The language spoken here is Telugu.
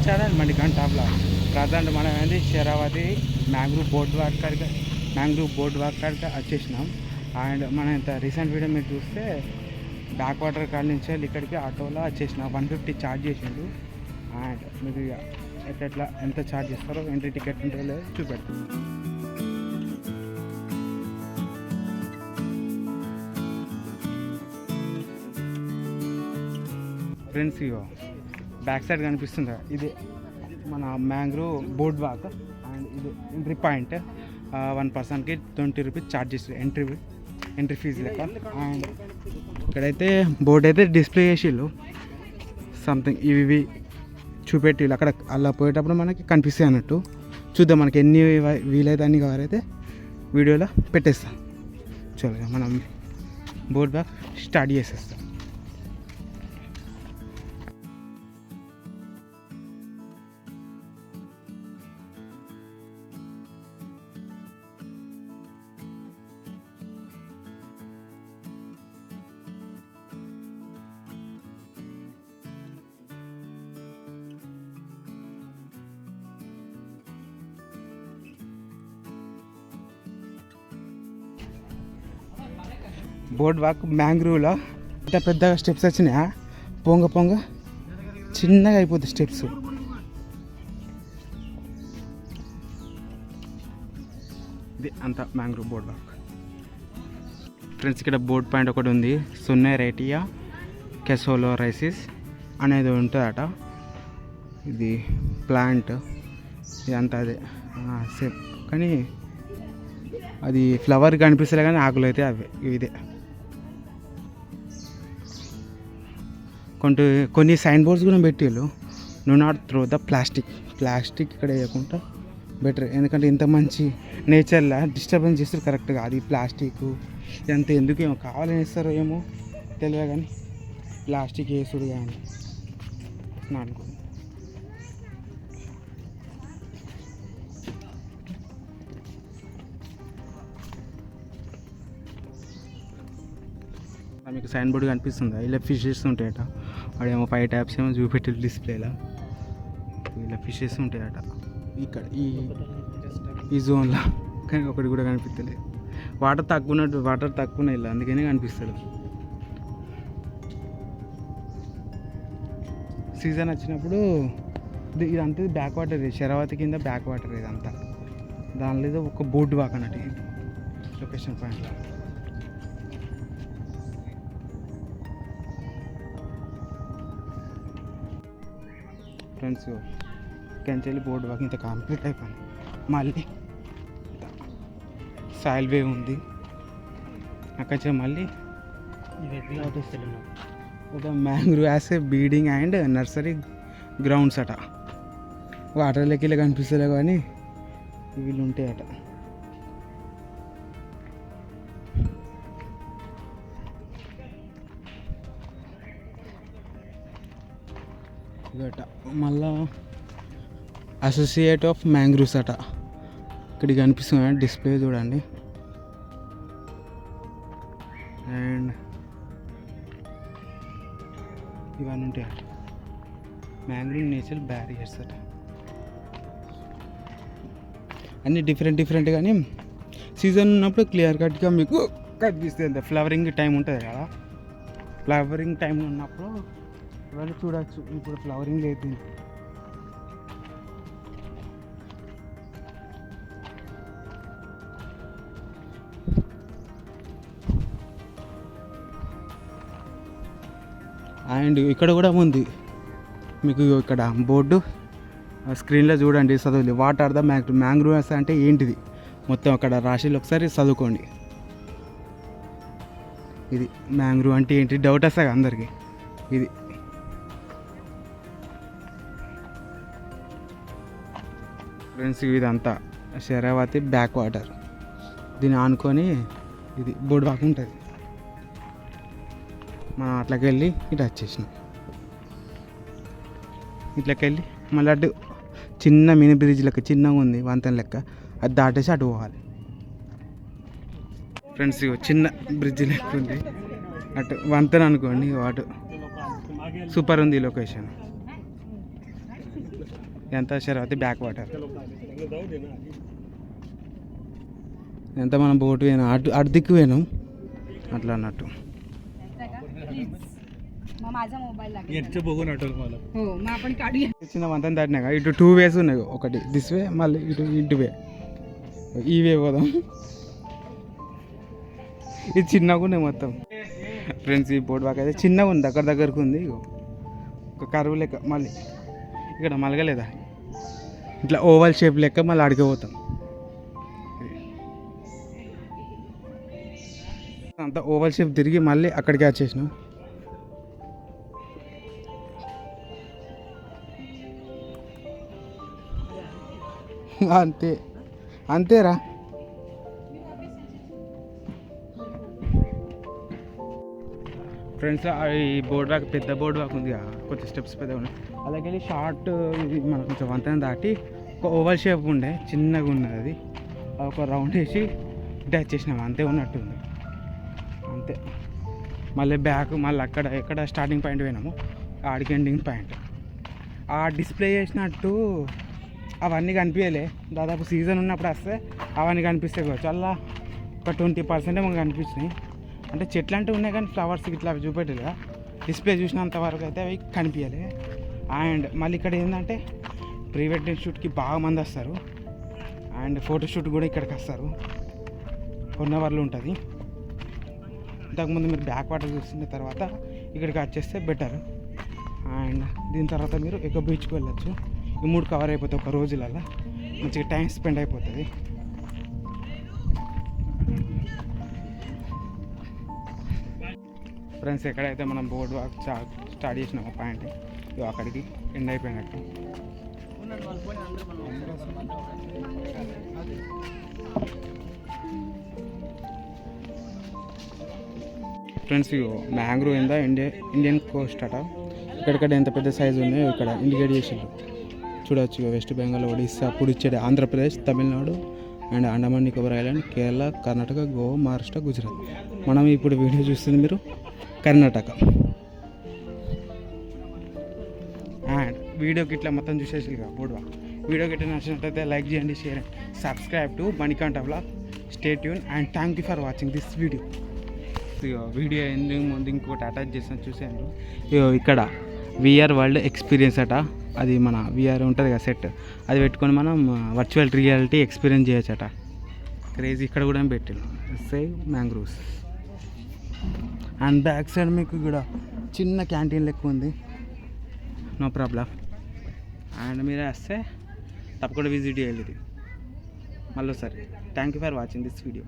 Channel Manikanta blog. ప్రజెంట్ మనం ఏంది శరావతి మ్యాంగ్రూవ్ బోర్డ్ వాక్ కాడికి వచ్చేసినాం. అండ్ మనం ఇంత రీసెంట్ వీడియో మీరు చూస్తే బ్యాక్ వాటర్ కాడ నుంచి వెళ్ళి ఇక్కడికి ఆటోలో వచ్చేసిన 150 ఛార్జ్ చేసిండు. అండ్ మీకు ఎట్లా ఎంత ఛార్జ్ చేస్తారో ఎంట్రీ టికెట్ ఉంటుందో లేదో చూపెడతాం. ఫ్రెండ్స్ ఇగో బ్యాక్ సైడ్ కనిపిస్తుంది, ఇది మన మ్యాంగ్రూవ్ బోర్డ్ వాక్. అండ్ ఇది ఎంట్రీ పాయింట్. 1 పర్సన్కి 20 రూపీస్ ఛార్జ్ చేస్తారు ఎంట్రీ ఫీజు లెక్క. అండ్ ఇక్కడైతే బోర్డు అయితే డిస్ప్లే చేసిళ్ళు సంథింగ్ ఇవి చూపెట్టి అక్కడ అలా పోయేటప్పుడు మనకి కనిపిస్తాయి అన్నట్టు. చూద్దాం మనకి ఎన్ని వీలైతే అన్ని కావాలైతే వీడియోలో పెట్టేస్తాం. చలో మనం బోర్డ్ వాక్ స్టార్ట్ చేసేస్తాం. బోర్డ్ వాక్ మ్యాంగ్రూవ్లో ఇంత పెద్దగా స్టెప్స్ వచ్చినాయా, పొంగ చిన్నగా అయిపోతుంది స్టెప్స్. ఇది అంత మ్యాంగ్రూవ్ బోర్డ్ వాక్. ఫ్రెండ్స్ ఇక్కడ బోర్డ్ పాయింట్ ఒకటి ఉంది, సున్నేరేటియా కెసోలో రైసిస్ అనేది ఉంటుందట. ఇది ప్లాంట్ ఇదంతా అదే సేమ్, కానీ అది ఫ్లవర్ కనిపిస్తలే కానీ ఆకులు అయితే అవే ఇదే. కొన్ని సైన్ బోర్డ్స్ కూడా పెట్టేళ్ళు, no not throw the plastic ఇక్కడ వేయకుండా బెటర్. ఎందుకంటే ఇంత మంచి నేచర్లో డిస్టర్బెన్స్ చేస్తారు కరెక్ట్గా. అది ప్లాస్టిక్ ఇదంతా ఎందుకు ఏమో కావాలని వేస్తారో ఏమో తెలియదు, కానీ ప్లాస్టిక్ వేసుడు కానీ నాకు మీకు సైన్ బోర్డు కనిపిస్తుందా? ఇలా ఫిషెస్ ఉంటాయట. వాడేమో 5 ట్యాప్స్ ఏమో చూపెట్టి డిస్ప్లేలో ఇలా ఫిషెస్ ఉంటాయట ఇక్కడ ఈ జోన్లో, కానీ ఒకటి కూడా కనిపించలేదు. వాటర్ తక్కువ ఇలా అందుకనే కనిపిస్తాడు. సీజన్ వచ్చినప్పుడు ఇదంతా బ్యాక్ వాటర్, శరావతి కింద బ్యాక్ వాటర్ ఇదంతా. దానిలో ఏదో ఒక బోర్డు వాక్ అన్నట్టు లొకేషన్ పాయింట్లో. ఫ్రెండ్స్ కెంచెల్లి బోర్డు వాక్ ఇంత కంప్లీట్ అయిపోయింది. మళ్ళీ సాయిల్ వే ఉంది అక్కడ. మళ్ళీ ఒక mangrove as a breeding and nursery grounds అట. వాటర్ లెక్కలే కనిపిస్తలే కానీ వీళ్ళు ఉంటాయట. ఇదట మళ్ళా అసోసియేట్ ఆఫ్ మ్యాంగ్రూవ్స్ అట. ఇక్కడికి కనిపిస్తుంది డిస్ప్లే చూడండి. అండ్ ఇవన్నీ ఉంటాయి అట మ్యాంగ్రూవ్ నేచర్ బ్యారియర్స్ అట. అన్నీ డిఫరెంట్ కానీ సీజన్ ఉన్నప్పుడు క్లియర్ కట్గా మీకు కనిపిస్తుంది. ఫ్లవరింగ్ టైం ఉంటుంది కదా, ఫ్లవరింగ్ టైం ఉన్నప్పుడు ఇవన్నీ చూడవచ్చు. ఇప్పుడు ఫ్లవరింగ్ లేదు. అండ్ ఇక్కడ కూడా ఉంది మీకు ఇక్కడ బోర్డు స్క్రీన్లో చూడండి, చదవాలి. వాట్ ఆర్ ద మ్యాంగ్రూవ్స్ అంటే ఏంటిది మొత్తం అక్కడ రాశిలో ఒకసారి చదువుకోండి. ఇది మ్యాంగ్రూవ్ అంటే ఏంటి డౌట్ వస్తుంది అందరికీ. ఇది ఫ్రెండ్స్ ఇదంతా శరావతి బ్యాక్ వాటర్. దీన్ని ఆనుకొని ఇది బోర్డు వాక్ ఉంటుంది. మనం అట్లకి వెళ్ళి ఇటు వచ్చేసినాం. ఇట్లకి వెళ్ళి మళ్ళీ అటు చిన్న మినీ బ్రిడ్జ్ లెక్క చిన్నగా ఉంది, వంతెన లెక్క, అది దాటేసి అటు పోవాలి. ఫ్రెండ్స్ చిన్న బ్రిడ్జ్ లెక్క ఉంది, అటు వంతెన అనుకోండి. అటు సూపర్ ఉంది లొకేషన్. ఎంత శరావతి బ్యాక్ వాటర్. ఎంత మనం బోట్ పోయినాం అటు దిక్కు పోయినాం అట్లా అన్నట్టు. చిన్న వంతం దాటినాక ఇటు 2 వేస్ ఉన్నాయి, ఒకటి దిస్ వే మళ్ళీ ఇటు వే, ఈ వే పోదాం. ఇది చిన్నగా ఉన్నాయి మొత్తం ఫ్రెండ్స్. ఈ బోట్ వాక్ అయితే చిన్నగా ఉంది, దగ్గరకు ఉంది. ఒక కరువు లెక్క మళ్ళీ ఇక్కడ మలగలేదా, ఇట్లా ఓవల్ షేప్ లెక్క మళ్ళీ అడిగిపోతాం. అంతా ఓవల్ షేప్ తిరిగి మళ్ళీ అక్కడికి వచ్చేసినాం. అంతేరా. ఫ్రెండ్స్ ఈ బోర్డ్ వాక్ పెద్ద బోర్డ్ వాక్ ఉంది, కొంచెం స్టెప్స్ పెద్దగా ఉన్నాయి. అలాగే షార్ట్ మనం కొంచెం వంతెన దాటి ఒక ఓవల్ షేప్ ఉండే చిన్నగా ఉన్నది, అది ఒక రౌండ్ వేసి ఇటు వచ్చేసినాం. అంతే ఉన్నట్టుంది అంతే. మళ్ళీ బ్యాక్ మళ్ళీ ఎక్కడ స్టార్టింగ్ పాయింట్ పోయినాము ఆడికి ఎండింగ్ పాయింట్. ఆ డిస్ప్లే చేసినట్టు అవన్నీ కనిపించలే, దాదాపు సీజన్ ఉన్నప్పుడు వస్తే అవన్నీ కనిపిస్తాయి కావచ్చు. అలా ఒక 20% మాకు కనిపించినాయి. అంటే చెట్లు అంటే ఉన్నాయి కానీ ఫ్లవర్స్ ఇట్లా అవి చూపెట్టాలి కదా, డిస్ప్లే చూసినంత వరకు అయితే అవి కనిపించాలి. అండ్ మళ్ళీ ఇక్కడ ఏంటంటే ప్రీ వెడ్డింగ్ షూట్కి బాగా మంది వస్తారు, అండ్ ఫోటోషూట్ కూడా ఇక్కడికి వస్తారు. కొన్నవర్లు ఉంటుంది. ఇంతకుముందు మీరు బ్యాక్ వాటర్ చూసిన తర్వాత ఇక్కడికి వచ్చేస్తే బెటర్. అండ్ దీని తర్వాత మీరు ఎకో బీచ్కి వెళ్ళచ్చు. ఈ 3 కవర్ అయిపోతాయి ఒక రోజులలో, మంచిగా టైం స్పెండ్ అయిపోతుంది. ఫ్రెండ్స్ ఎక్కడైతే మనం బోర్డ్ వాక్ స్టార్ట్ చేసినాం పాయింట్ అక్కడికి ఎండ్ అయిపోయినట్టు. ఫ్రెండ్స్ మ్యాంగ్రూవ్ ఏందా ఇండియన్ కోస్ట్ అట. ఇక్కడిక్కడ ఎంత పెద్ద సైజు ఉన్నాయో ఇక్కడ ఇండికేట్ చేసిండ్రు చూడవచ్చు. West Bengal, Odisha, Puducherry, Andhra Pradesh, Tamil Nadu and Andaman Nicobar island, Kerala, Karnataka, Goa, Maharashtra, Gujarat. మనం ఇప్పుడు వీడియో చూస్తుంది మీరు కర్ణాటక. అండ్ వీడియోకి ఇట్లా మొత్తం చూసేసి బోర్డ్ వాక్. వీడియోకి ఇట్లా నచ్చినట్లయితే లైక్ చేయండి, share and subscribe to Manikanta vlog. Stay tune and thank you for watching this video. Video ఎందుకు ముందు ఇంకోటి అటాచ్ చేస్తాను చూసాను. ఇక్కడ విఆర్ వరల్డ్ ఎక్స్పీరియన్స్ అట, అది మన విఆర్ ఉంటుంది కదా సెట్, అది పెట్టుకొని మనం వర్చువల్ రియాలిటీ ఎక్స్పీరియన్స్ చేయొచ్చట. క్రేజీ. ఇక్కడ కూడా పెట్టాను save mangroves. And back side మీకు ఇక్కడ చిన్న క్యాంటీన్ లెక్క ఉంది, నో ప్రాబ్లం. అండ్ మీరు వస్తే తప్పకుండా విజిట్ చేయాలి ఇది మళ్ళీ. Thank you for watching this video.